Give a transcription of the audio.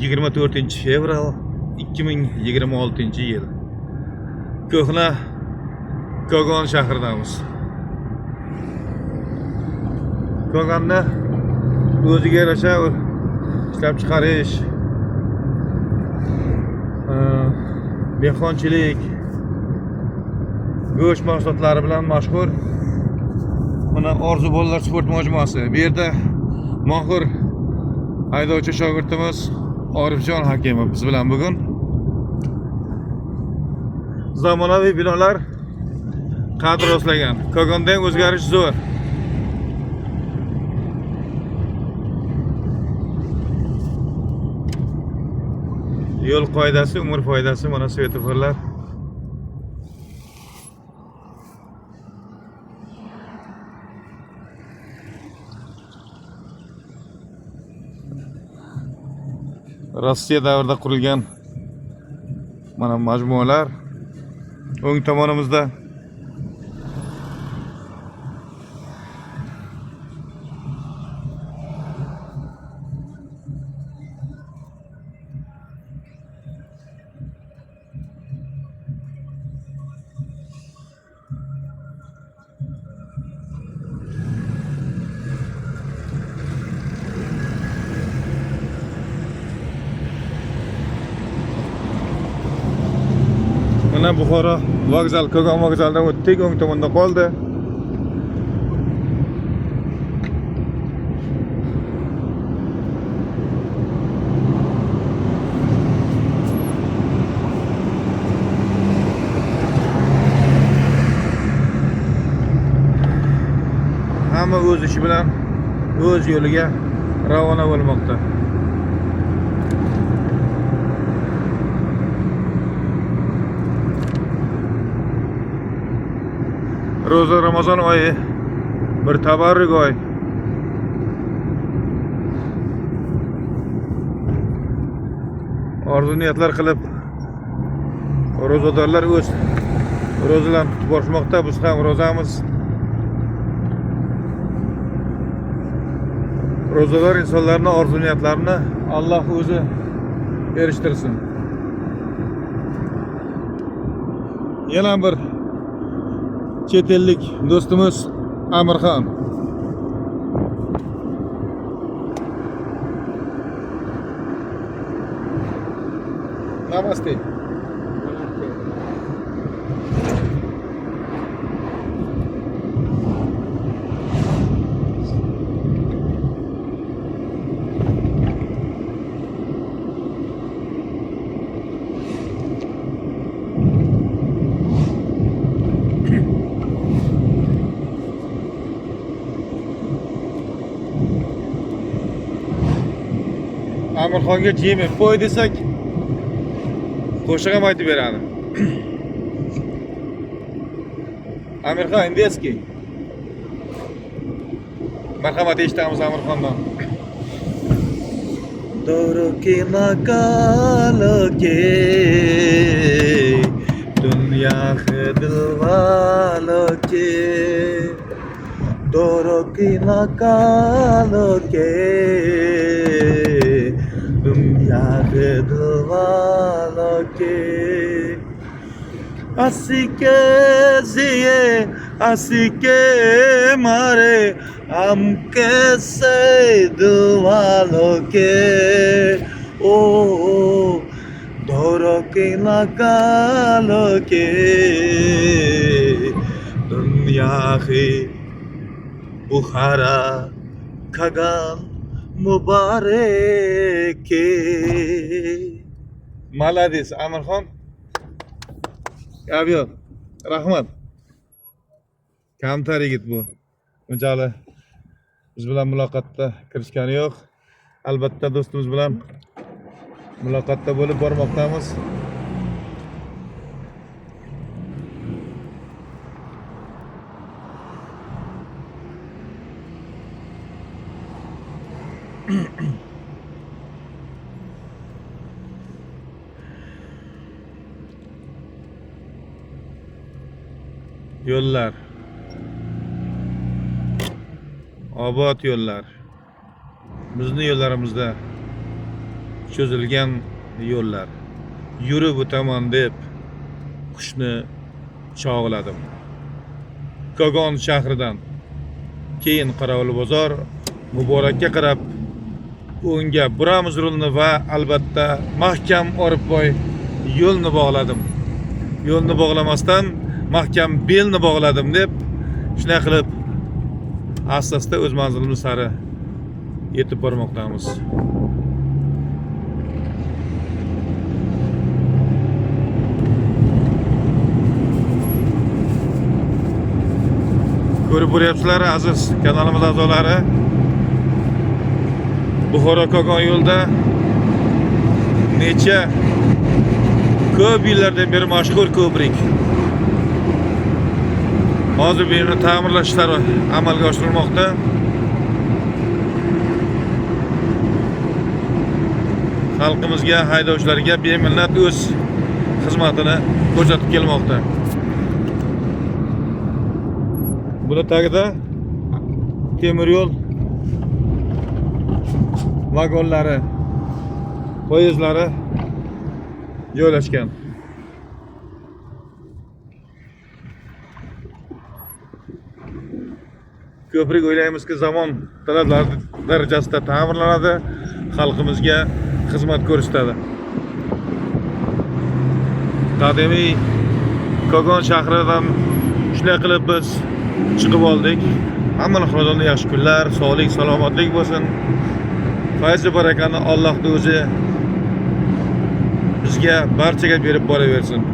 24-fevral 2026-yil. Ko'hna Kogon shahridamiz. Kogonni o'ziga yarasha ishlab chiqarish, mehmonchilik, go'sht mahsulotlari bilan mashhur. Mana Orzu bolalar sport majmuasi. Bu yerda mohir haydovchi shogirdimiz Orifjon Hakimov biz bilan bugun. Zamonaviy binolar qadr rostlagan. Kogondan o'zgarish zo'r. Yo'l qoidasi, umr foydasi, mana svetoforlar. Rossiya davrida qurilgan mana majmualar. O'ng tomonimizda mana Buxoro vokzal, Kogon vokzalidan o'tdik, o'ng tomonda qoldi. Hamma o'z ishi bilan o'z yo'liga ravona bo'lmoqda. Ro'za Ramazon oyi bir tabarruk oy. Orzu niyatlar qilib ro'zadorlar o'z ro'zalarni tutib borishmoqda. Biz ham ro'zamiz. Ro'zador insonlarning orzu niyatlarini Alloh o'zi erishtirsin. Yana bir chet ellik do'stimiz Amirxon. Namaste. Amirxonga jemi qo'y desak, qo'shiq ham aytib beradi. Amirxon indeski. Marhamat, eshitamiz Amirxondan. Doro ke makalo ke dunya khidwalo ke doro ke makalo ke दुनिया के दिलवालों के हंसी के जिए हंसी के मारे हम कैसे दिलवालों के ओ धोरो के नकालों के दुनिया के बुखारा खगाम Mubarak. Malades Amirxon. Yo'q, rahmat. Kamtar yigit bu. Unchalik biz bilan muloqotda kirishgani yo'q. Albatta do'stimiz bilan muloqotda bo'lib bormoqdamiz. Yo'llar, obod yo'llar. Bizning yo'llarimizda cho'zilgan yo'llar. Yuri bu tomon deb qushni chog'ladim. Kogon shahridan keyin Qorovulbozor Muborakka qarab o'ngga buramiz rulni va albatta mahkam Orifboy yo'lni bog'ladim. Yo'lni bog'lamasdan mahkam belni bog'ladim deb shunday qilib asta-asta o'z manzilimiz sari yetib bormoqdamiz. Ko'rib ko'ryapsizlar aziz kanalimiz a'zolari. Buxoro Kogon yo'lda necha ko'p yillardan beri mashhur ko'prik. Hozir bu yerni ta'mirlash ishlari amalga oshirilmoqda. Xalqimizga, haydovchilarga beminnat o'z xizmatini ko'rsatib kelmoqda. Buni tagida temir yo'l vagonlari, poyezdlari joylashgan. Ko'prik o'ylaymizki zamon talablari darajasida ta'mirlanadi, xalqimizga xizmat ko'rsatadi. Qadimiy Kogon shahridan shunday qilib biz chiqib oldik. Hamma xonadonda yaxshi kunlar, sog'lik, salomatlik bo'lsin. Fayz va barakani Allohning o'zi bizga barchaga berib boraversin.